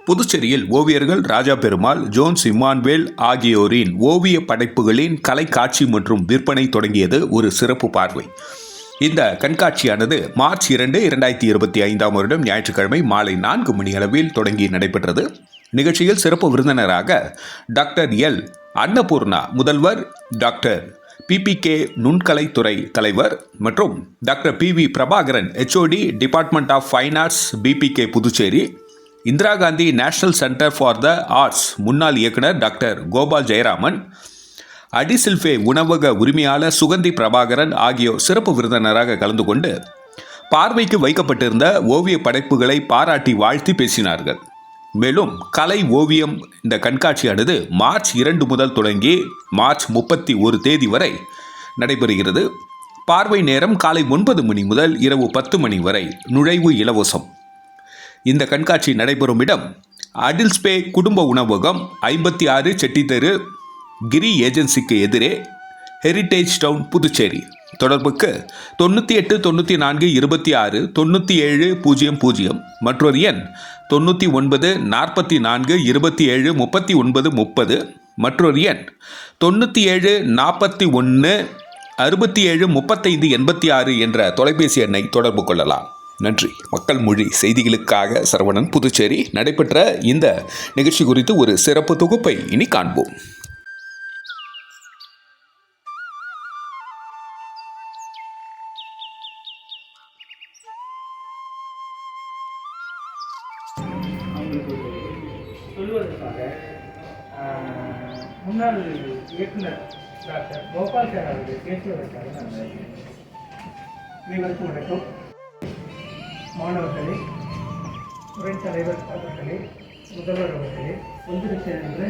புதுச்சேரியில் ஓவியர்கள் ராஜா Perumal, Jones Emmanuel ஆகியோரின் ஓவிய படைப்புகளின் கலைக்காட்சி மற்றும் விற்பனை தொடங்கியது ஒரு சிறப்பு பார்வை. இந்த கண்காட்சியானது மார்ச் 2, 2025 வருடம் ஞாயிற்றுக்கிழமை மாலை 4 மணி அளவில் தொடங்கி நடைபெற்றது. நிகழ்ச்சியில் சிறப்பு விருந்தினராக டாக்டர் எல் அன்னபூர்ணா முதல்வர், டாக்டர் PPK நுண்கலைத்துறை தலைவர் மற்றும் doctor PV Prabhakaran HOD department of fine arts BPK Puducherry, Indira Gandhi national centre for the arts முன்னாள் இயக்குனர் டாக்டர் கோபால் ஜெயராமன், அடிசில்ஃபே உணவக உரிமையாளர் சுகந்தி பிரபாகரன் ஆகியோர் சிறப்பு விருந்தினராக கலந்து கொண்டு பார்வைக்கு வைக்கப்பட்டிருந்த ஓவிய படைப்புகளை பாராட்டி வாழ்த்தி பேசினார்கள். மேலும் கலை ஓவியம் இந்த கண்காட்சியானது மார்ச் 2 முதல் தொடங்கி மார்ச் 31 தேதி வரை நடைபெறுகிறது. பார்வை நேரம் காலை 9 மணி முதல் இரவு 10 மணி வரை. நுழைவு இலவசம். இந்த கண்காட்சி நடைபெறும் இடம் அடில்ஸ்பே குடும்ப உணவகம், 56 செட்டி தெரு, கிரி ஏஜென்சிக்கு எதிரே, ஹெரிட்டேஜ் டவுன், புதுச்சேரி. தொடர்புக்கு 98 94 26 97 00, மற்றொரு எண் 99 44 27 39 30, மற்றொரு எண் 97 41 67 35 86 என்ற தொலைபேசி எண்ணை தொடர்பு கொள்ளலாம். நன்றி. மக்கள் மொழி செய்திகளுக்காக சரவணன், புதுச்சேரி. நடைபெற்ற இந்த நிகழ்ச்சி குறித்து ஒரு சிறப்பு தொகுப்பை இனி காண்போம். சொல்வதற்காக முன்னாள் இயக்குனர் டாக்டர் கோபால் சார் அவர்கள் பேசுவதற்காக நான் நினைக்கிறேன். அனைவருக்கும் வணக்கம். மாணவர்களே, துறை தலைவர் அவர்களே, முதல்வர் அவர்களே, ஒன்று சேர்ந்த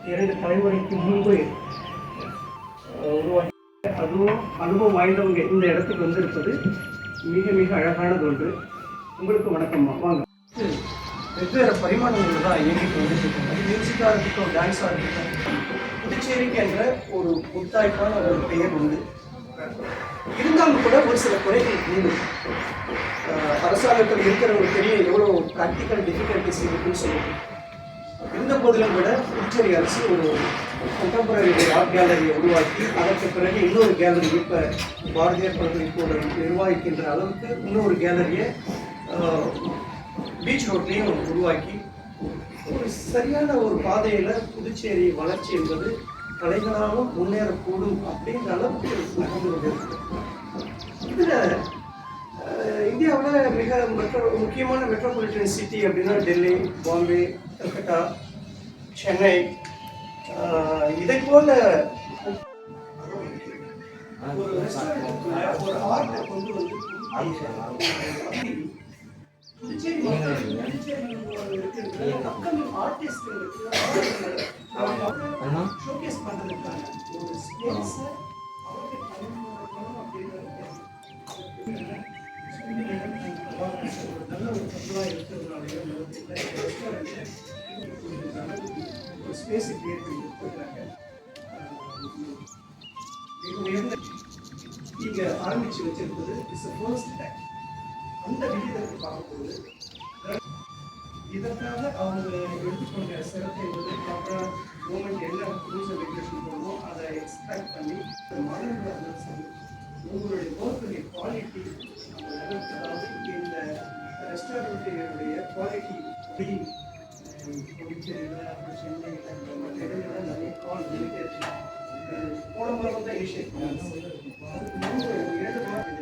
2 தலைமுறைக்கு முன்பு உருவாக்கி அதுவும் அனுபவம் வாய்ந்தவங்க இந்த இடத்துக்கு வந்திருப்பது மிக மிக அழகானது ஒன்று. உங்களுக்கு வணக்கம். வாங்க. வெவ்வேறு பரிமாணங்கள் தான் இயங்கிட்டு வந்துட்டு இருக்கோம். அது மியூசிக்காக இருக்கட்டும், டான்ஸாக இருக்கட்டும், புதுச்சேரிக்கு என்ற ஒரு முத்தாய்ப்பான ஒரு பெயர் உண்டு. இருந்தாலும் கூட ஒரு சில குறைகள் உண்டு. அரசாங்கத்தில் இருக்கிற ஒரு பெரிய எவ்வளோ ப்ராக்டிக்கல் டிஃபிகல்ட்டிஸ் இருக்குன்னு சொல்லுவோம். இருந்த போதிலும் கூட புதுச்சேரி அரசு ஒரு கண்டெம்பரரி ஆர்ட் கேலரியை உருவாக்கி அதற்கு பிறகு இன்னொரு கேலரி, இப்போ பாரதியார் பல்கலைக்கூட நிர்வகிக்கின்ற அளவுக்கு இன்னொரு கேலரியை பீச் ரோட்லேயும் உருவாக்கி ஒரு சரியான ஒரு பாதையில் புதுச்சேரி வளர்ச்சி என்பது கலைகளாலும் முன்னேறக்கூடும் அப்படின்ற அளவுக்கு நகர்ந்து கொண்டிருக்கு. இதில் இந்தியாவில் மிக முக்கியமான மெட்ரோபாலிட்டன் சிட்டி அப்படின்னா டெல்லி, பாம்பே, கல்கட்டா, சென்னை, இதை போல ஒரு ரெஸ்டாரண்ட் ஒரு ஆர்ட்டை கொண்டு வந்து புதுச்சேரி மக்கள் ஆர்டிஸ்ட்களுக்கு ஷோகேஸ் பண்ணுறதுக்கான ஒரு ஸ்பேஸை நல்ல ஒரு சப்ளாய் இருக்கிறதுனாலையும் ஒரு ஸ்பேஸை கிரியேட் பண்ணி கொடுக்குறாங்க. மிக உயர்ந்த இங்கே ஆரம்பித்து வச்சிருப்பது இட்ஸ் ஃபர்ஸ்ட் டைம். அந்த விகிதத்தை பார்க்கும்போது இதற்காக அவங்க எடுத்துக்கொண்ட சிறப்பை வந்து ப்ராப்பராக கவர்மெண்ட் என்ன ரூல்ஸ் அண்ட் ரெகுலேஷன் போடணுமோ அதை எக்ஸ்பெக்ட் பண்ணி மாணவர்களாக இருந்தாலும் சரி, உங்களுடைய ஒர்க்குடைய குவாலிட்டி அந்த லெவலுக்கு, அதாவது இந்த ரெஸ்டாரண்ட்டுடைய குவாலிட்டி அப்படி புதுச்சேரியில், அப்புறம் சென்னையில், மற்ற இடங்களில் நிறைய கால் வந்துட்டே இருக்கு. போன முறை தான் இனிஷியேட் பண்ணாங்க. அதுக்கு முன்பு 2 மாதம்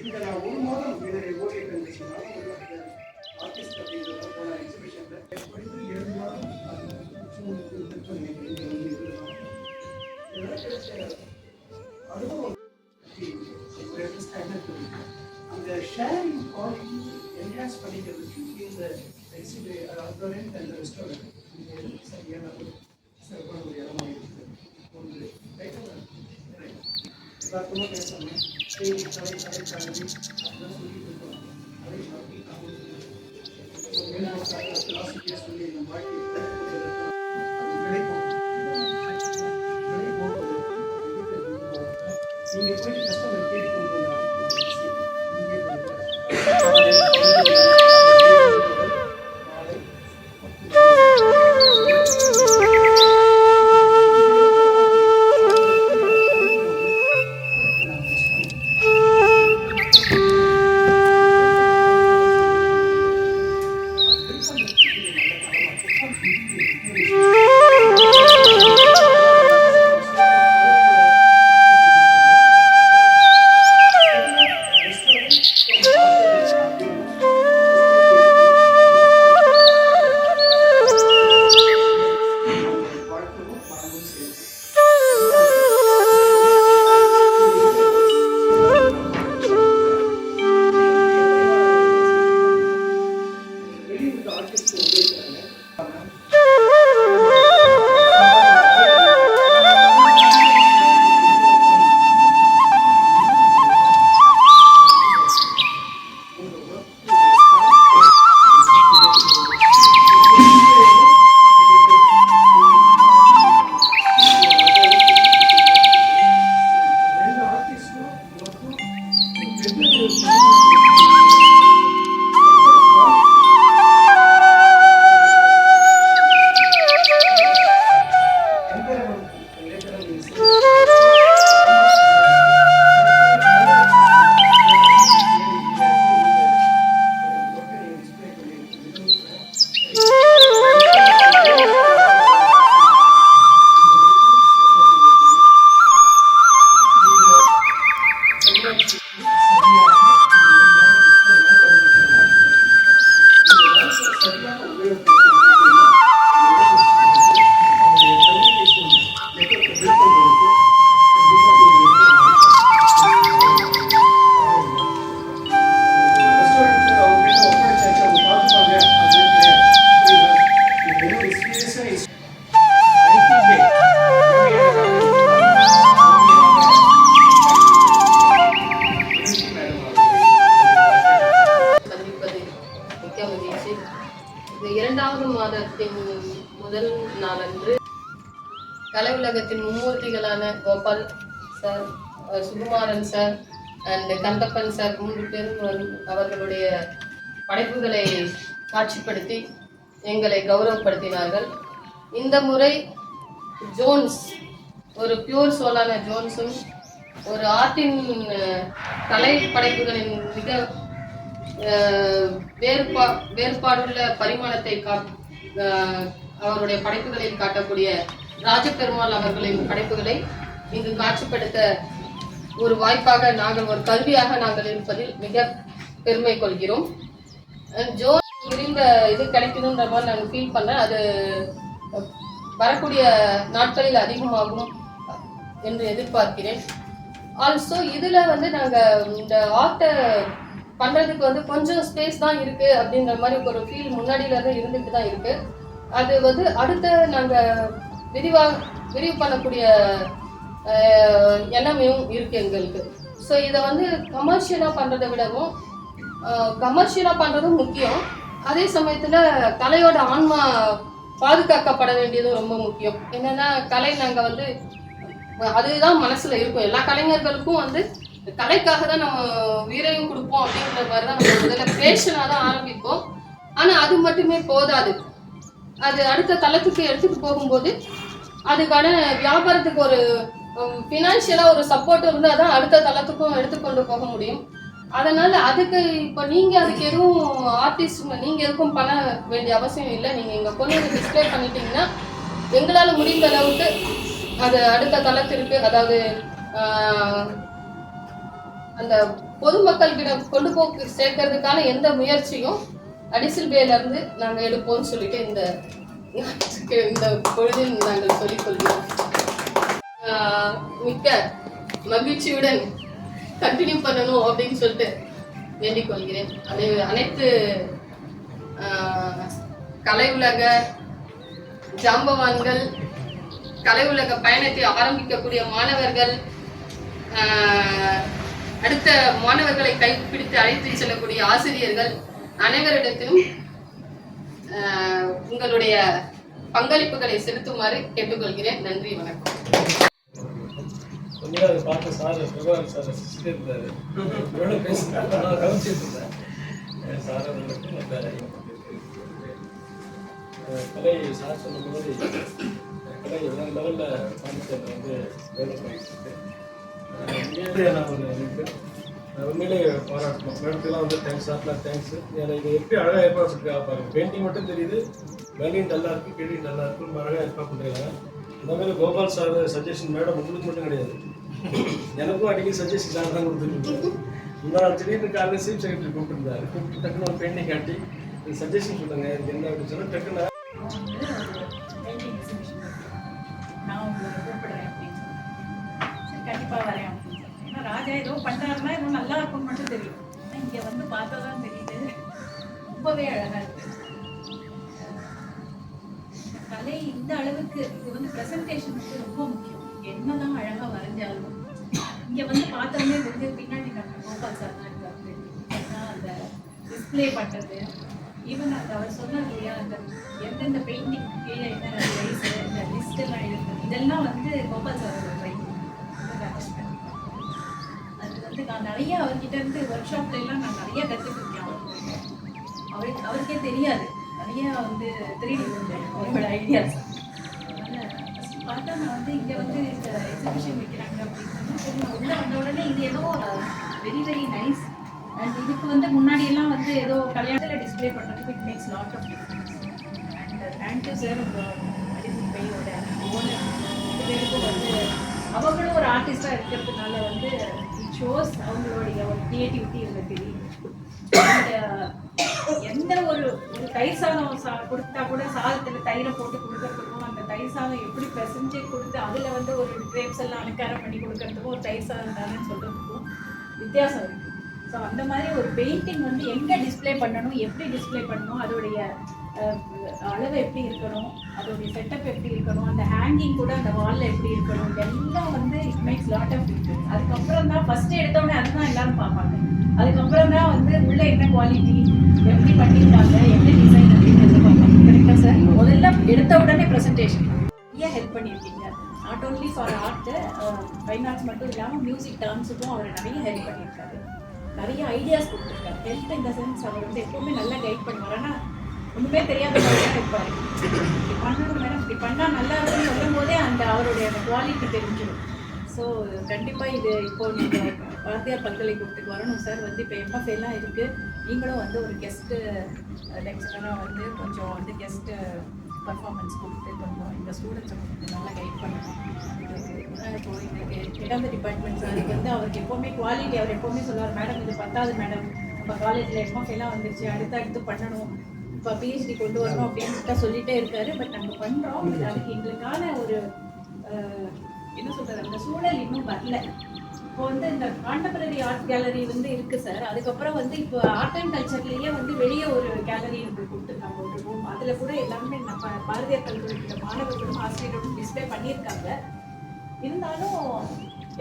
இந்த நான் 1 மாதம் என்னுடைய ஓவிய கண்டிஷனாக ஆர்டிஸ்ட் அப்படிங்கிறத போன எக்ஸிபிஷனில் படித்து 2 மாதம் அனுபவம் அந்த ஷேரிங் குவாலிட்டி என்ஹான்ஸ் பண்ணிக்கிறதுக்கு இந்த ரெஸ்டாரண்ட் அந்த ரெஸ்டாரண்ட் சரியான ஒரு சிறப்பான ஒரு இடமாக இருக்குது. ஒன்று யதார்த்தமாக பேசாமல் கலை கல்வி அப்படிலாம் சொல்லிட்டு இருக்கோம். அதை பிலாசபியாக சொல்லி நம்ம வாழ்க்கை கிடைக்கும். நீங்கள் போய் கஸ்டமர் தேடி கொண்டு வந்தாங்க. மூர்த்திகளான Gopal sir, Sukumaran sir and Kandappan sir 3 பேரும் அவர்களுடைய படைப்புகளை காட்சிப்படுத்தி எங்களை கௌரவப்படுத்தினார்கள். இந்த முறை ஜோன்ஸ், ஒரு பியூர் சோலான ஜோன்ஸும் ஒரு ஆர்ட்டின் கலை படைப்புகளின் மிக வேறுபாடுள்ள பரிமாணத்தை அவருடைய படைப்புகளில் காட்டக்கூடிய ராஜபெருமாள் அவர்களின் படைப்புகளை இங்கு காட்சிப்படுத்த ஒரு வாய்ப்பாக நாங்கள், ஒரு கல்வியாக நாங்கள் இருப்பதில் மிக பெருமை கொள்கிறோம். ஜோன் விரிந்த இது கிடைக்கணுன்ற மாதிரி நாங்கள் ஃபீல் பண்ணேன். அது வரக்கூடிய நாட்களில் அதிகமாகும் என்று எதிர்பார்க்கிறேன். ஆல்சோ இதில் வந்து நாங்கள் இந்த ஆர்ட்டை பண்ணுறதுக்கு வந்து கொஞ்சம் ஸ்பேஸ் தான் இருக்குது அப்படின்ற மாதிரி ஒரு ஃபீல் முன்னாடியிலேருந்து இருந்துட்டு தான் இருக்குது. அது வந்து அடுத்த நாங்கள் விரிவு பண்ணக்கூடிய எண்ணமும் இருக்குது எங்களுக்கு. ஸோ இதை வந்து கமர்ஷியலாக பண்ணுறதை விடவும் கமர்ஷியலாக பண்ணுறதும் முக்கியம். அதே சமயத்தில் கலையோட ஆன்மா பாதுகாக்கப்பட வேண்டியதும் ரொம்ப முக்கியம். என்னென்னா கலை நாங்கள் வந்து அதுதான் மனசில் இருக்கும். எல்லா கலைஞர்களுக்கும் வந்து கலைக்காக தான் நம்ம உயிரையும் கொடுப்போம் அப்படின்ற மாதிரி தான் நம்ம முதல்ல பேஷனாக தான் ஆரம்பிப்போம். ஆனால் அது மட்டுமே போதாது. அது அடுத்த தளத்துக்கு எடுத்துகிட்டு போகும்போது அதுக்கான வியாபாரத்துக்கு ஒரு ஃபினான்ஷியலாக ஒரு சப்போர்ட் இருந்தால் தான் அடுத்த தளத்துக்கும் எடுத்துக்கொண்டு போக முடியும். அதனால் அதுக்கு இப்போ நீங்கள் அதுக்கு எதுவும் ஆர்டிஸ்ட் நீங்கள் எதுவும் பண்ண வேண்டிய அவசியம் இல்லை. நீங்கள் இங்கே கொண்டு வந்து டிஸ்பிளே பண்ணிட்டீங்கன்னா எங்களால் முடிந்த அளவுக்கு அது அடுத்த தளத்திற்கு, அதாவது அந்த பொதுமக்கள்கிட்ட கொண்டு போய் சேர்க்கறதுக்கான எந்த முயற்சியும் அடிசில் பேலேருந்து நாங்கள் எடுப்போம்னு சொல்லிட்டு இந்த பொழுதில் நாங்கள் சொல்லிக்கொள்கிறோம். மிக்க மகிழ்ச்சியுடன் கண்டினியூ பண்ணணும் அப்படின்னு சொல்லிட்டு வேண்டிக் கொள்கிறேன். அது அனைத்து கலை உலக ஜாம்பவான்கள், கலை உலக பயணத்தை ஆரம்பிக்கக்கூடிய மாணவர்கள், அடுத்த மாணவர்களை கைப்பிடித்து அழைத்து செல்லக்கூடிய ஆசிரியர்கள் அனைவரிடத்திலும் உங்களுடைய பங்களிப்புகளை செலுத்துமாறு கேட்டுக்கொள்கிறேன். நன்றி, வணக்கம். கொஞ்ச நேரம் பார்த்து சார் பிரபாகர் சார் சிரிச்சுட்டே இருந்தார். எவ்வளோ பேசுகிறேன் நான் கவனிச்சுட்டு இருந்தேன். சார் அவர்களுக்கு நல்ல கலை சார் சொன்ன மாதிரி கலை எல்லா லெவலில் பாண்டிச்சேரியில் வந்து வேலை பண்ணிட்டு நான் ஒரு எனக்கு உண்மையிலே பாராட்டணும். மேடத்துலாம் வந்து தேங்க்ஸ், சார்லாம் தேங்க்ஸ். எனக்கு எப்படி அழகாக ஏற்பாடு பண்ணிருக்கா பாருங்க. பெயிண்டிங் மட்டும் தெரியுது, மேலேயும் நல்லா இருக்குது, கீழே நல்லா இருக்குது, ரொம்ப அழகாக ஏற்பாடு பண்ணுறாங்க. இந்த மாதிரி கோபால் சார் சஜஷன் மேடம் உங்களுக்கு மட்டும் கிடையாது, எனக்கும் அடிக்கடி சஜஷன் சார் தான் கொடுத்துருக்கு. இன்னொரு திடீர்னு காலையில் சீஃப் செக்ரட்டரி கூப்பிட்டுருந்தாரு. கூப்பிட்டு டக்குன்னு ஒரு பெயிண்டிங் காட்டி சஜஷன் சொல்லுங்க எனக்கு என்ன அப்படின்னு சொன்னால் டக்குன்னு பெயிண்டிங் எக்ஸிபிஷன் நான் உங்களை கூப்பிடுறேன் அப்படின்னு சொன்னேன். கண்டிப்பாக வரேன் அப்படின்னு சொன்னேன். ஏன்னா ராஜா ஏதோ பண்ணுறாருன்னா ஏதோ நல்லா இருக்கும்னு மட்டும் தெரியும். ஆனால் இங்கே வந்து பார்த்தா தான் தெரியுது, ரொம்பவே அழகாக இருக்குது கலை. இந்த அளவுக்கு இது வந்து ப்ரெசன்டேஷன் வந்து ரொம்ப முக்கியம். என்னதான் அழகாக வரைஞ்சாலும் இங்கே வந்து பார்த்தோன்னே வந்து பின்னாடி நம்ம கோபால் சார் தான் இருக்காரு. ஏன்னா அந்த டிஸ்பிளே பண்ணுறது, ஈவன் அந்த அவர் சொன்னார் இல்லையா, அந்த எந்தெந்த பெயிண்டிங் கீழே என்ன ரைஸு, இந்த லிஸ்டெல்லாம் எழுதுறது, இதெல்லாம் வந்து கோபால் சாரோட ட்ரைனிங். அது வந்து நான் நிறைய அவர்கிட்ட இருந்து ஒர்க் ஷாப்லாம் நான் நிறைய கற்றுக்கிட்டேன். அவருக்கே தெரியாது நிறைய வந்து 3D அவரோட ஐடியாஸ். அதனால் பார்த்தா நான் வந்து இங்கே வந்து இந்த எக்ஸிபிஷன் வைக்கிறாங்க அப்படின்னு சொன்னால் உள்ளே வந்த உடனே இது ஏதோ வெரி வெரி நைஸ். அண்ட் இதுக்கு வந்து முன்னாடியெல்லாம் வந்து ஏதோ கல்யாணத்தில் டிஸ்பிளே பண்ணுறதுக்கு it makes lot of difference. And thank you sir, அடிசில் பையோட ஓனர் 2 பேருக்கும் வந்து அவங்களும் ஒரு ஆர்டிஸ்டாக இருக்கிறதுனால வந்து இட் ஷோஸ் அவங்களுடைய ஒரு க்ரியேட்டிவிட்டி இதில் தெரியும். எந்த ஒரு தயிர் சாதம் கொடுத்தா கூட சாதத்தில் தயிரை போட்டு கொடுக்கறதுக்கும், அந்த தயிர் சாதம் எப்படி பிசைஞ்சு கொடுத்து அதில் வந்து ஒரு கிரேப்ஸ் எல்லாம் அலங்காரம் பண்ணி கொடுக்கறதுக்கும், ஒரு தயிர் சாதம் தானேன்னு சொல்கிறதுக்கும் வித்தியாசம் இருக்குது. ஸோ அந்த மாதிரி ஒரு பெயிண்டிங் வந்து எங்கே டிஸ்பிளே பண்ணணும், எப்படி டிஸ்பிளே பண்ணணும், அதோடைய அளவு எப்படி இருக்கணும், அதோடைய செட்டப் எப்படி இருக்கணும், அந்த ஹேங்கிங் கூட அந்த வாலில் எப்படி இருக்கணும், இதெல்லாம் வந்து it makes lot of difference. அதுக்கப்புறம் தான் ஃபஸ்ட்டு எடுத்தோடனே அதுதான் எல்லாரும் பார்ப்பாங்க. அதுக்கப்புறம் தான் வந்து உள்ள என்ன குவாலிட்டி, எப்படி பண்ணியிருக்காங்க, எப்படி டிசைன் அப்படிங்கிறது பார்ப்பாங்க. கரெக்டாக சார்? முதல்ல எடுத்த உடனே ப்ரெசன்டேஷன் நிறைய ஹெல்ப் பண்ணியிருக்கீங்க. Not only for art, fine arts மட்டும் இல்லாமல் மியூசிக் டான்ஸுக்கும் அவர் நிறைய ஹெல்ப் பண்ணியிருக்காரு, நிறைய ஐடியாஸ் கொடுத்துருக்காரு. ஹெல்ப் இந்த சென்ஸ் அவர் வந்து எப்போவுமே நல்லா கைட் பண்ணுவார். ஆனால் ஒன்றுமே தெரியாத மாதிரி இருப்பார். இப்படி பண்ணணும் மேடம், இப்படி பண்ணால் நல்லா இருக்குன்னு சொல்லும் போதே அவருடைய அந்த குவாலிட்டி தெரிஞ்சிடும். ஸோ கண்டிப்பாக இது இப்போது நீங்கள் பாரதியார் பல்கலைக்கூடத்துக்கு வரணும் சார். வந்து இப்போ எம்எஃப்ஏலாம் இருக்குது, நீங்களும் வந்து ஒரு கெஸ்ட்டு லெக்சராக வந்து கொஞ்சம் வந்து கெஸ்ட்டு பர்ஃபார்மன்ஸ் கொடுத்து கொஞ்சம் இந்த ஸ்டூடெண்ட்ஸை கொஞ்சம் நல்லா கைட் பண்ணணும். இப்போ இதுக்கு ஹெட் ஆஃப் த டிபார்ட்மெண்ட் சாருக்கு வந்து அவருக்கு எப்போவுமே குவாலிட்டி, அவர் எப்போவுமே சொல்லுவார், மேடம் இது பத்தாது மேடம், நம்ம காலேஜில் எம்எஃப்ஏலாம் வந்துருச்சு, அடுத்து பண்ணணும், இப்போ பிஹெச்டி கொண்டு வரணும் அப்படின்னு சொல்லிகிட்டே இருக்காரு. பட் நாங்கள் பண்ணுறோம். அதுக்கு எங்களுக்கான ஒரு என்ன சொல்கிறது, அந்த சூழல் இன்னும் வரல. இப்போ வந்து இந்த கான்டெம்பரரி ஆர்ட் கேலரி வந்து இருக்குது சார். அதுக்கப்புறம் வந்து இப்போ ஆர்ட் அண்ட் கல்ச்சர்லேயே வந்து வெளியே ஒரு கேலரி எங்களுக்கு கொடுத்துருக்காங்க, ஒரு ரூம். அதில் கூட எல்லாருமே நம்ம பாரதியார் கல்லூரியோட மாணவர்களும் ஆசிரியர்களும் டிஸ்பிளே பண்ணியிருக்காங்க. இருந்தாலும்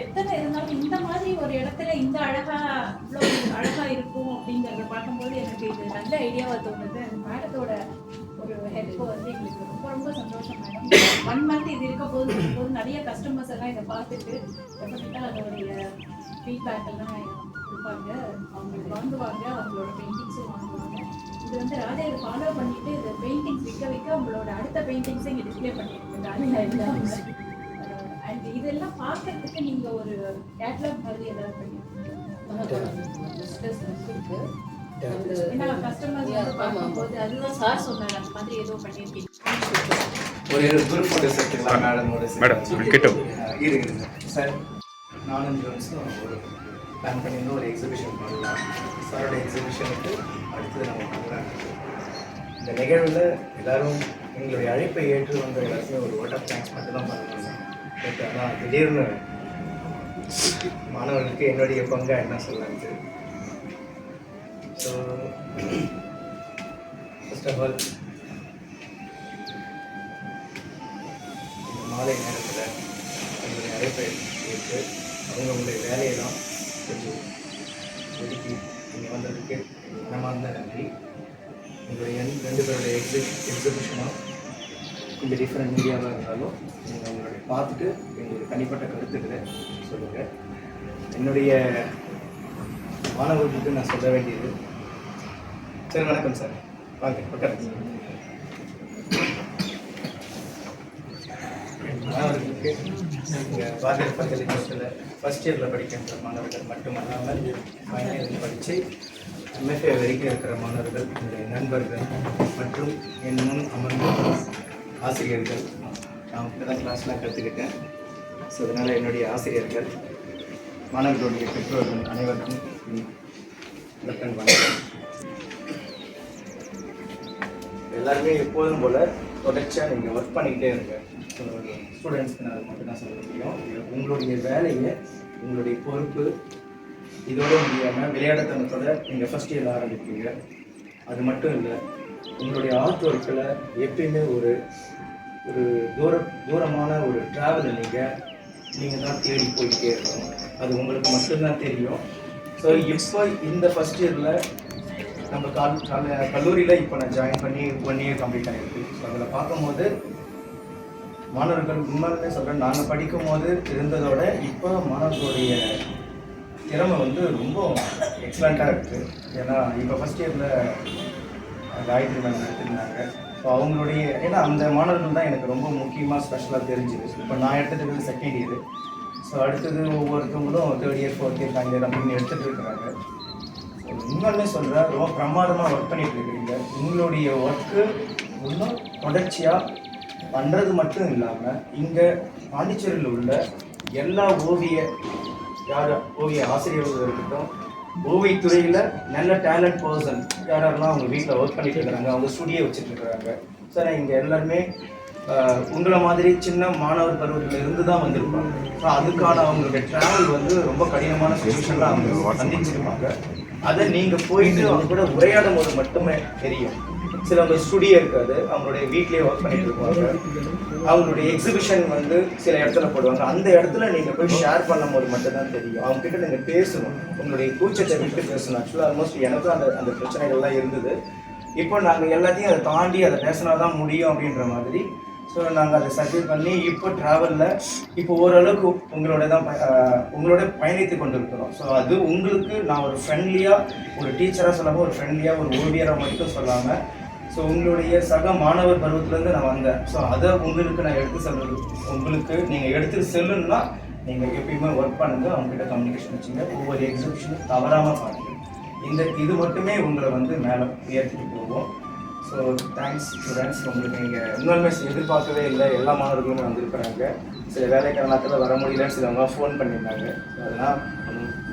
எத்தனை இருந்தாலும் இந்த மாதிரி ஒரு இடத்துல இந்த இவ்வளோ அழகாக இருக்கும் அப்படிங்கிறத பார்க்கும்போது எனக்கு இது நல்ல ஐடியாவாக தோணுது. அந்த மேடத்தோட ஒரு ஹெல்ப் வந்து எங்களுக்கு ரொம்ப ரொம்ப சந்தோஷம் மேடம். 1 month இது இருக்க போது நிறைய கஸ்டமர்ஸ் எல்லாம் இதை பார்த்துட்டு டெஃபினட்டாக அதோடைய ஃபீட்பேக் எல்லாம் கொடுப்பாங்க, அவங்களுக்கு வாங்குவாங்க, அவங்களோட பெயிண்டிங்ஸும் வாங்குவாங்க. இது வந்து ராஜா இதை ஃபாலோ பண்ணிட்டு இந்த பெயிண்டிங்ஸ் விற்க உங்களோட அடுத்த பெயிண்டிங்ஸை இங்கே டிஸ்பிளே பண்ணிட்டு அண்ட் இதெல்லாம் பார்க்கறதுக்கு நீங்கள் ஒரு கேட்லாக் மாதிரி ஏதாவது பண்ணிருக்கீங்க? ஏன்னா கஸ்டமர்ஸ் பார்க்கும்போது அதுதான் சார் சொன்னாங்க, அந்த மாதிரி ஏதோ பண்ணியிருக்கீங்க. ஒரு குரூப் ஃபோட்டோஸ் எடுத்துக்கலாம் மேடமோட. மேடம் கிட்ட இருக்குங்க சார். நானும் ஜோன்ஸும் ஒரு பிளான் பண்ணியிருந்தோம், ஒரு எக்ஸிபிஷன் பண்ணலாம். சாரோட எக்ஸிபிஷனுக்கு அடுத்தது நம்ம பண்ணலாம். இந்த நிகழ்வில் எல்லோரும் எங்களுடைய அழைப்பை ஏற்று வந்த எல்லாருமே ஒரு வாட் ஆஃப் தேங்க்ஸ் மட்டும் தான் பண்ணணும். பட் ஆனால் திடீர்னு மாணவர்களுக்கு என்னுடைய பங்கா என்ன சொல்லலான்னு. ஸோ ஃபர்ஸ்ட் ஆஃப் ஆல் இந்த மாலை நேரத்தில் எங்களுடைய அழைப்பை ஏற்று அவங்களுடைய வேலையெல்லாம் கொஞ்சம் ஒதுக்கி இங்கே வந்ததுக்கு மனமார்ந்த நன்றி. உங்களுடைய 2 பேருடைய எக்ஸிபிஷனாக இந்த டிஃப்ரெண்ட் மீடியாவாக இருந்தாலும் நீங்கள் உங்களுடைய பார்த்துட்டு எங்களுடைய தனிப்பட்ட கருத்துக்களை சொல்லுங்கள். என்னுடைய மாணவர்களுக்கு நான் சொல்ல வேண்டியது, சரி வணக்கம் சார், வாங்க உட்காருங்க சார். மாணவர்களுக்கு இங்கே பாரதியார் பல்கலைக்கழகத்தில் ஃபஸ்ட் இயரில் படிக்கின்ற மாணவர்கள் மட்டுமல்லாமல் ஃபைனல் இயர் படித்து எம்எஃப்ஏ வரைக்கும் இருக்கிற மாணவர்கள், என்னுடைய நண்பர்கள் மற்றும் என் முன் அமர்ந்த ஆசிரியர்கள், நான் இப்போ தான் கிளாஸ்லாம் கற்றுக்கிட்டேன். ஸோ அதனால் என்னுடைய ஆசிரியர்கள், மாணவர்களுடைய பெற்றோர்கள் அனைவருக்கும் வணக்கம். எல்லாருமே எப்போதும் போல் தொடர்ச்சியாக நீங்கள் ஒர்க் பண்ணிக்கிட்டே இருங்க. ஸ்டூடெண்ட்ஸ்க்கு நான் மட்டும்தான் சொல்ல முடியும், உங்களுடைய வேலையை, உங்களுடைய பொறுப்பு இதோடு முடியாமல் விளையாட்டுத்தனத்தோட நீங்கள் ஃபஸ்ட் இயர் ஆரம்பிப்பீங்க. அது மட்டும் இல்லை, உங்களுடைய ஆர்ட் ஒர்க்கில் எப்பயுமே ஒரு தூரமான ஒரு ட்ராவலை நீங்கள் தான் தேடி போய்கிட்டே இருக்கணும். அது உங்களுக்கு மட்டும்தான் தெரியும். ஸோ இப்போ இந்த ஃபஸ்ட் இயரில் நம்ம கல்லூரியில் இப்போ நான் ஜாயின் பண்ணி 1 year கம்ப்ளீட் ஆகிருக்கு. ஸோ அதில் பார்க்கும்போது மாணவர்கள் உண்மையிலே சொல்கிறேன், நாங்கள் படிக்கும் போது இருந்ததோட இப்போ மாணவர்களுடைய திறமை வந்து ரொம்ப எக்ஸலண்ட்டாக இருக்குது. ஏன்னா இப்போ ஃபஸ்ட் இயரில் காயத்ரி மேம் எடுத்துருந்தாங்க. ஸோ அவங்களுடைய ஏன்னா அந்த மாணவர்கள் தான் எனக்கு ரொம்ப முக்கியமாக ஸ்பெஷலாக தெரிஞ்சுது. இப்போ நான் எடுத்துகிட்டு செகண்ட் இயர். ஸோ அடுத்தது ஒவ்வொருத்தவங்களும் 3rd year 4th year 5th year அப்படின்னு எடுத்துகிட்டு இருக்கிறாங்க. ஸோ உண்மையிலே சொல்கிறேன், ரொம்ப பிரமாதமாக ஒர்க் பண்ணிகிட்டு இருக்கிறீங்க. உங்களுடைய ஒர்க்கு இன்னும் தொடர்ச்சியாக பண்ணுறது மட்டும் இல்லாமல் இங்கே பாண்டிச்சேரியில் உள்ள எல்லா ஓவிய ஆசிரியர்கள் இருக்கட்டும், ஓவியத்துறையில் நல்ல டேலண்ட் பர்சன் யாரெல்லாம் அவங்க வீட்டில் ஒர்க் பண்ணிட்டு இருக்கிறாங்க, அவங்க ஸ்டுடியோ வச்சுட்டு இருக்கிறாங்க. சார் இங்கே எல்லாருமே உங்களை மாதிரி சின்ன மாணவர் பருவத்தில் இருந்து தான் வந்திருப்பாங்க. ஸோ அதுக்கான அவங்களுடைய ட்ராவல் வந்து ரொம்ப கடினமான சுச்சுவேஷனில் அவங்க சந்திச்சிருப்பாங்க. அதை நீங்கள் போயிட்டு அவங்க கூட உரையாடும் போது மட்டுமே தெரியும். சிலவங்க ஸ்டுடியோ இருக்காது, அவங்களுடைய வீட்லேயே ஒர்க் பண்ணிட்டு இருப்பாங்க. அவங்களுடைய எக்ஸிபிஷன் வந்து சில இடத்துல போடுவாங்க, அந்த இடத்துல நீங்கள் போய் ஷேர் பண்ணும் போது மட்டும்தான் தெரியும். அவங்ககிட்ட நீங்கள் பேசணும், உங்களுடைய கூச்சத்தை விட்டு பேசணும். ஆக்சுவலாக ஆல்மோஸ்ட் எனக்கும் அந்த பிரச்சனைகள்லாம் இருந்தது. இப்போ நாங்கள் எல்லாத்தையும் அதை தாண்டி அதை பேசினா தான் முடியும் அப்படின்ற மாதிரி ஸோ நாங்கள் அதை சர்வே பண்ணி இப்போ ட்ராவலில் இப்போ ஓரளவுக்கு உங்களோட பயணித்து கொண்டு இருக்கிறோம். ஸோ அது உங்களுக்கு நான் ஒரு ஃப்ரெண்ட்லியாக ஒரு டீச்சராக சொல்லாமல் ஒரு ஃப்ரெண்ட்லியாக ஒரு ஓவியராக மட்டும் சொல்லாமல் ஸோ உங்களுடைய சக மாணவர் பருவத்துலேருந்து நான் வந்தேன். ஸோ அதை உங்களுக்கு நான் எடுத்து செல்வது, உங்களுக்கு நீங்கள் எடுத்து செல்லுன்னா நீங்கள் எப்பயுமே ஒர்க் பண்ணுங்க, அவங்ககிட்ட கம்யூனிகேஷன் வச்சுங்க, ஒவ்வொரு எக்ஸிபிஷனும் தவறாமல் பாருங்க. இது மட்டுமே உங்களை மேலே உயர்த்திட்டு போவோம். So thanks students. உங்களுக்கு நீங்கள் இன்னொருமே எதிர்பார்க்கவே இல்லை, எல்லா மாணவர்களுமே வந்திருக்கிறாங்க. சில வேலை காரணத்தில் வர முடியலன்னு சிலவங்க ஃபோன் பண்ணியிருந்தாங்க. அதெல்லாம்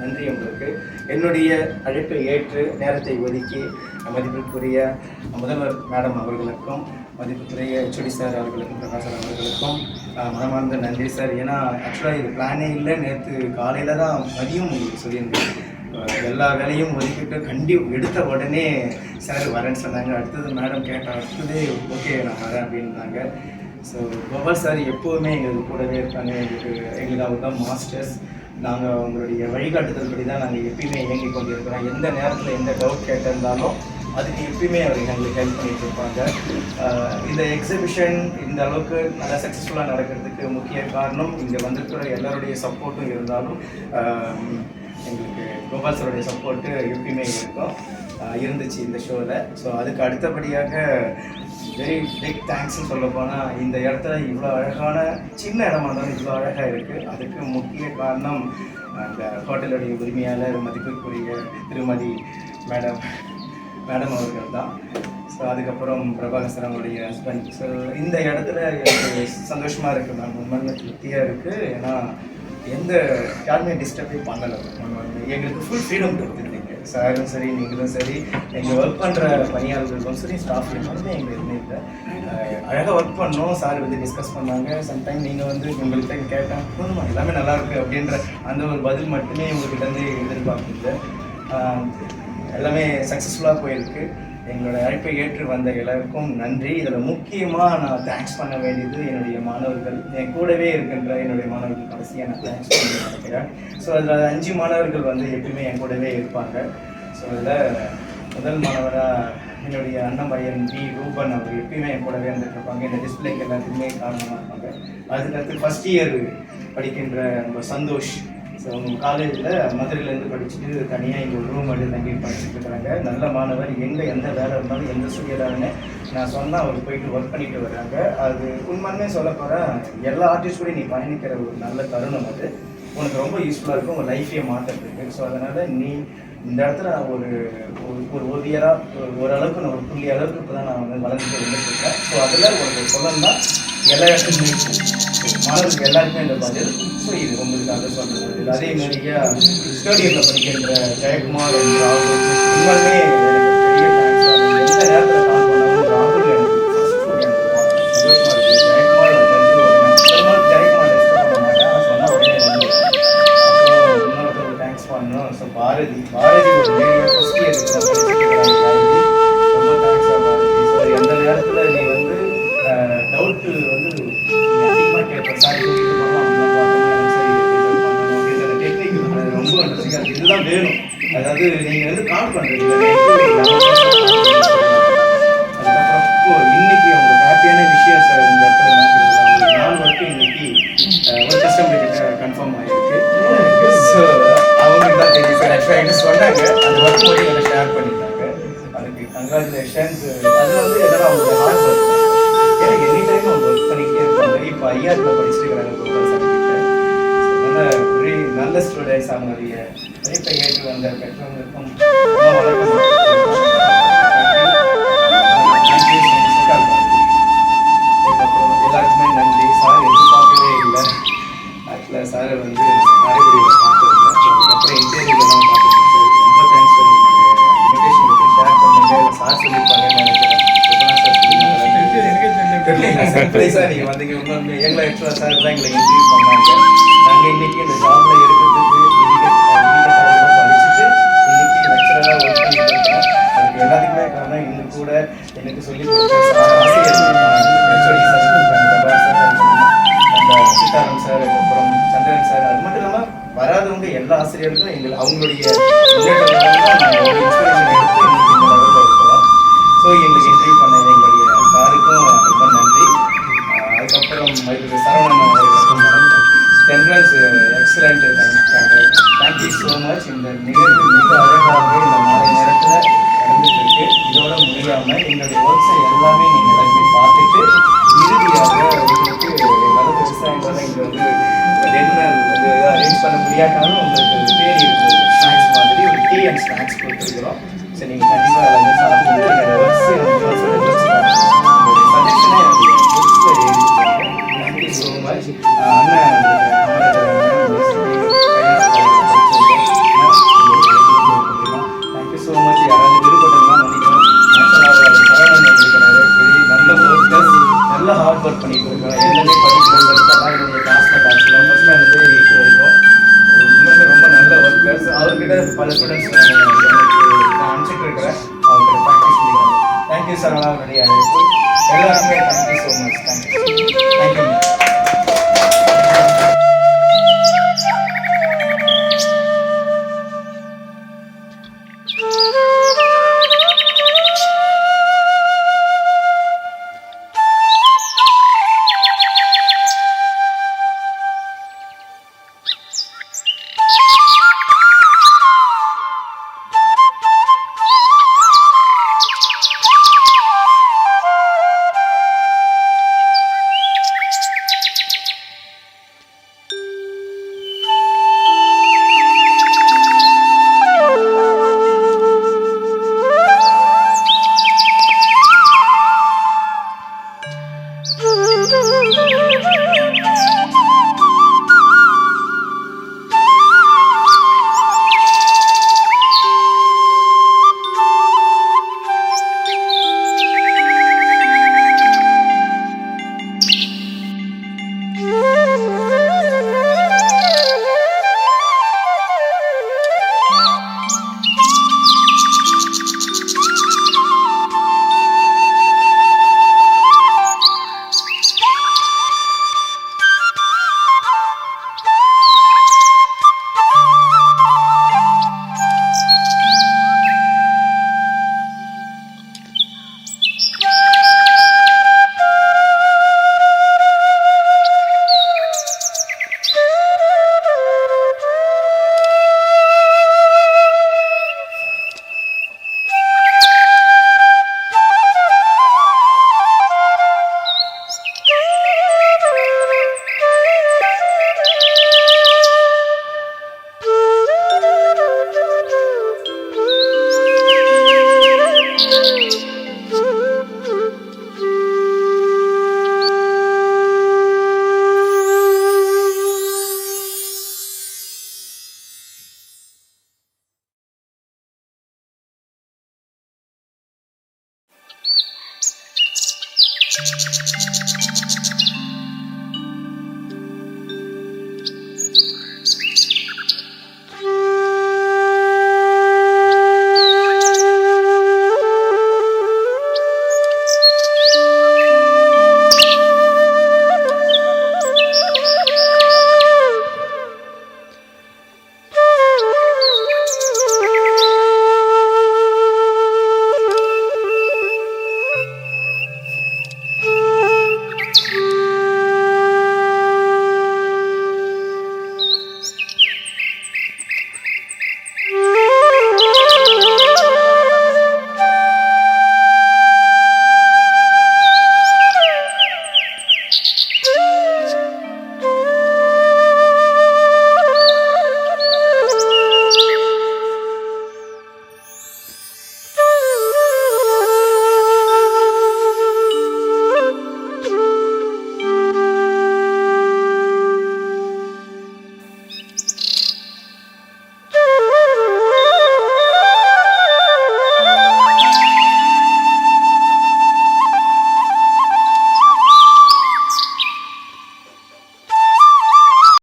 நன்றி உங்களுக்கு. என்னுடைய அழைப்பை ஏற்று நேரத்தை ஒதுக்கி மதிப்பிற்குரிய முதல்வர் மேடம் அவர்களுக்கும், மதிப்புக்குரிய HOD சார் அவர்களுக்கும், பிரகாஷ் அவர்களுக்கும் மனமார்ந்த நன்றி சார். ஏன்னா ஆக்சுவலாக இது பிளானே இல்லை, நேற்று காலையில் தான் மதியம் உங்களுக்கு சொல்லியிருந்தேன். எல்லா வேலையும் ஒதுக்கிட்டு எடுத்த உடனே சார் வரேன்னு சொன்னாங்க. அடுத்தது மேடம் கேட்டால் அடுத்ததே ஓகே நான் வரேன் அப்படின்னாங்க. ஸோ கோபால் சார் எப்போவுமே எங்களுக்கு கூடவே இருக்காங்க. எங்களுக்கு அவர் தான் மாஸ்டர்ஸ். நாங்கள் அவங்களுடைய வழிகாட்டுதல் படி தான் நாங்கள் எப்பயுமே இயங்கி கொண்டு இருக்கிறோம். எந்த நேரத்தில் எந்த டவுட் கேட்டிருந்தாலும் அதுக்கு எப்பயுமே அவர் எங்களுக்கு ஹெல்ப் பண்ணிட்டு இருப்பாங்க. இந்த எக்ஸிபிஷன் இந்த அளவுக்கு நல்லா சக்ஸஸ்ஃபுல்லாக நடக்கிறதுக்கு முக்கிய காரணம் இங்கே வந்திருக்கிற எல்லாருடைய சப்போர்ட்டும் இருந்தாலும் எங்களுக்கு கோபால் சாருடைய சப்போர்ட்டு எப்பயுமே இருந்துச்சு இந்த ஷோவில். ஸோ அதுக்கு அடுத்தபடியாக வெரி பிக் தேங்க்ஸ்ன்னு சொல்ல போனால் இந்த இடத்துல இவ்வளோ அழகான சின்ன இடமா இருந்தாலும் இவ்வளோ அழகாக இருக்குது. அதுக்கு முக்கிய காரணம் அந்த ஹோட்டலுடைய உரிமையாளர் மதிப்புக்குரிய திருமதி மேடம் அவர்கள் தான். ஸோ அதுக்கப்புறம் பிரபாகர் சார் அவங்களுடைய ஹஸ்பண்ட். ஸோ இந்த இடத்துல எனக்கு சந்தோஷமாக இருக்குது மேம், உண்மையுமே திருப்தியாக இருக்குது. ஏன்னா யாருமே டிஸ்டர்பே பண்ணலை. எங்களுக்கு ஃபுல் ஃப்ரீடம் கொடுத்துருந்தீங்க. சாரும் சரி, நீங்களும் சரி, எங்கள் ஒர்க் பண்ணுற பணியாளர்களுக்கும் சரி, ஸ்டாஃப் எல்லாருமே எங்களுக்கு எதுவுமே இல்லை. அழகாக ஒர்க் பண்ணோம். சார் டிஸ்கஸ் பண்ணாங்க. சம்டைம் நீங்கள் உங்கள்கிட்ட கேட்டேன் போதுமா எல்லாமே நல்லாயிருக்கு அப்படின்ற அந்த ஒரு பதில் மட்டுமே உங்கள்கிட்ட எதிர்பார்க்குது. எல்லாமே சக்ஸஸ்ஃபுல்லாக போயிருக்கு. எங்களோட அழைப்பை ஏற்று வந்த எல்லாருக்கும் நன்றி. இதில் முக்கியமாக நான் தேங்க்ஸ் பண்ண வேண்டியது என்னுடைய மாணவர்கள், என் கூடவே இருக்கின்ற என்னுடைய மாணவர்கள் கடைசியாக நான் தேங்க்ஸ் பண்ணி நினைக்கிறேன். ஸோ அதில் 5 மாணவர்கள் எப்பயுமே என் கூடவே இருப்பாங்க. ஸோ அதில் முதல் மாணவராக என்னுடைய அண்ணன் பையன் பி ரூபன் அவர் எப்பயுமே என் கூடவே இருந்துகிட்ருப்பாங்க. இந்த டிஸ்பிளேக்கு எல்லாத்துக்குமே காரணமாக இருப்பாங்க. அதுக்கடுத்து ஃபஸ்ட் இயர் படிக்கின்ற நம்ம சந்தோஷ். ஸோ அவங்க காலேஜில் மதுரையிலேருந்து படிச்சுட்டு தனியாக இங்கே ஒரு ரூம் எடுத்து தங்கி படிச்சுட்டு இருக்கிறாங்க. நல்ல மாணவர். எந்த வேலை இருந்தாலும் எந்த சூழ்நிலைன்னு நான் சொன்னால் அவர் போயிட்டு ஒர்க் பண்ணிட்டு வர்றாங்க. அது உண்மையுமே சொல்ல போகிறேன், எல்லா ஆர்டிஸ்டோடையும் நீ பயணிக்கிற ஒரு நல்ல தருணம். அது உனக்கு ரொம்ப யூஸ்ஃபுல்லாக இருக்கும், உங்கள் லைஃபையே மாற்றுறதுக்கு. ஸோ அதனால் நீ இந்த இடத்துல நான் ஒரு ஓவியராக ஓரளவுக்கு நான் ஒரு புள்ளி அளவுக்கு இப்போ தான் நான் வளர்ந்துட்டு வந்துட்டுருக்கேன். ஸோ அதில் ஒரு சொல்லணும்னா எல்லா இடத்துலையுமே மாணவர்களுக்கு எல்லாருக்குமே இந்த பதில். ஸோ இது உங்களுக்காக சொல்கிறது. அதே மாதிரியா ஸ்டேடியமில் படிக்கின்ற ஜெயக்குமார் ராகுல், உண்மையுமே பெரிய தேங்க்ஸ். எந்த நேரத்தில் கால் பண்ணாலும் ராகுல் எனக்கு சந்தோஷமாக இருக்குது. ஜெயக்குமார் ஜெயக்குமார் ரெஸ்ட் பண்ண மாட்டேன், ஆனால் சொன்னால் உடனே வந்து. அப்புறம் இன்னொருத்தர் தேங்க்ஸ் பண்ணணும். ஸோ பாரதி ஒரு நிறைய ஃபஸ்ட் இயர் பாரதி ரொம்ப தேங்க்ஸாக பாரதி. ஸோ எந்த நேரத்தில் நீ டவுட்டு அதிகமாக கேட்பேன். சார் கூட்டிகிட்டு போகலாம் அப்படிலாம் பார்த்தோம்னா சரி பண்ணணும் அப்படின்ற டெக்னிக் ரொம்ப இன்ட்ரெஸ்டிங்காக இருக்குது. இதெல்லாம் வேணும். அதாவது நீங்கள் கால் பண்ணுறீங்க. அதுக்கப்புறம் இன்னைக்கு உங்களுக்கு ஹாப்பியான விஷயம் சார் இந்த இடத்துல நான் 4 வரைக்கும் இன்னைக்கு ஒரு கஸ்டமர் கிட்ட கன்ஃபார்ம் ஆகிருக்கு. ஸோ அவங்களுக்கு தான் தெரியும் சார். ஆக்சுவலாக என்ன சொன்னாங்க அந்த ஒர்க் மட்டும் எனக்கு ஷேர் பண்ணிட்டாங்க. அதுக்கு கங்க்ராச்சுலேஷன்ஸ். அது எதனா அவங்களுக்கு ஹார்ட் ஒர்க். ஏன்னா எனி டைம் அவங்க ஒர்க் பண்ணிக்கிட்டே இருப்பாங்க. இப்போ ஐஆர்ல படிச்சுட்டு இருக்கிறாங்க கோபால் சார் கிட்ட. அதனால் ஒரு நல்ல ஸ்டூடெண்ட்ஸ் அவங்களுடைய அழைப்பை ஏற்று வந்த பெற்றவங்களுக்கும் வணக்கம். எல்லாருக்குமே நன்றி. சார் எதிர்பார்க்கவே இல்லை. ஆக்சுவலாக சார் காரைக்குடியில் பார்த்துருந்தேன். அதுக்கப்புறம் இன்டர்வியூலாம் பார்த்துருக்கேன் சார். ரொம்ப தேங்க்ஸ் சார். நீங்கள் இன்விடேஷன் பற்றி ஷேர் பண்ணுங்க. சார் சொல்லியிருப்பாங்கன்னு நினைக்கிறேன். சர்ப்ரைஸாக நீங்கள் வந்தீங்க. இன்னொன்று எங்களை ஆக்சுவலாக சார் தான் எங்களை இன்டர்வியூ பண்ணாங்க. நாங்கள் இன்றைக்கி இந்த ஜாபில் இருக்கிறதுக்கு படிச்சுட்டு இன்றைக்கி லெக்சராக ஒர்க் பண்ணிட்டு இருக்கோம். அதுக்கு எல்லாத்துக்குமே காரணம் இன்னும் கூட எனக்கு சொல்லிக் கொடுத்த ஆசிரியர் நம்ம சீதாராம் சார், அப்புறம் சந்திரன் சார், அது மட்டும் இல்லாமல் வராதவங்க எல்லா ஆசிரியர்களும் அவங்களுடைய முன்னேற்றங்கள்லாம் நாங்கள் இன்ஸ்பிரேஷன் எடுத்து இன்றைக்கி இந்த லெவலில் இருக்கிறோம். ஸோ எங்களுக்கு இன்டர்வியூ பண்ண எங்களுடைய சாருக்கும் ரொம்ப நன்றி. Children's excellent thank you so much. இந்த நிகழ்வு மிக அழகாக இந்த மாலை நேரத்தில் நடந்துட்டு இருக்கு. இதோட முடியாமல் எங்களுடைய ஒர்க்ஸை எல்லாமே நீங்கள் எல்லாருமே பார்த்துட்டு இறுதியாக உங்களுக்கு எங்களால் பெருசாக எங்களால் இங்கே வந்து டின்னர் வந்து அரேஞ்ச் பண்ண முடியாட்டாலும் உங்களுக்கு ஒரு தேடி இருக்குது ஸ்நாக்ஸ் மாதிரி ஒரு டீ அண்ட் ஸ்நாக்ஸ் கொடுத்துருக்குறோம். சரி நீங்கள் கண்டிப்பாக எல்லாமே சாப்பிட்டு என்னோட ஒர்க்ஸ் உங்களுடைய சஜஷனை என்னுடைய புக்ஸில் எழுதிருக்கோம். Thank you so much. அண்ணன் தேங்க்யூ ஸோ மச். யாராவது விருப்பப்பட்டதுலாம் மன்னிக்கணும். நேஷனல் சரவணன் வந்திருக்கிறாரு. வெரி நல்ல ஒர்க்கர்ஸ், நல்ல ஹார்ட் ஒர்க் பண்ணிட்டு இருக்காங்க. எல்லாமே படிக்கிறது பெருசாக என்னுடைய கிளாஸ்மேட் ஆக்சுவலாக ஃபஸ்ட் ஸ்டாண்டர்ட் 8th வரைக்கும் உண்மையிலே ரொம்ப நல்ல ஒர்க்கர்ஸ். அவர்கிட்ட பல ஸ்டூடெண்ட்ஸ் நான் அனுப்பிச்சிட்டு இருக்கிறேன். அவர்கிட்ட ப்ராக்டிஸ் பண்ணிக்கிறாங்க. தேங்க்யூ சரவணா, அவருடைய அழைப்பு எல்லாருக்குமே தேங்க்யூ ஸோ மச். தேங்க்யூ.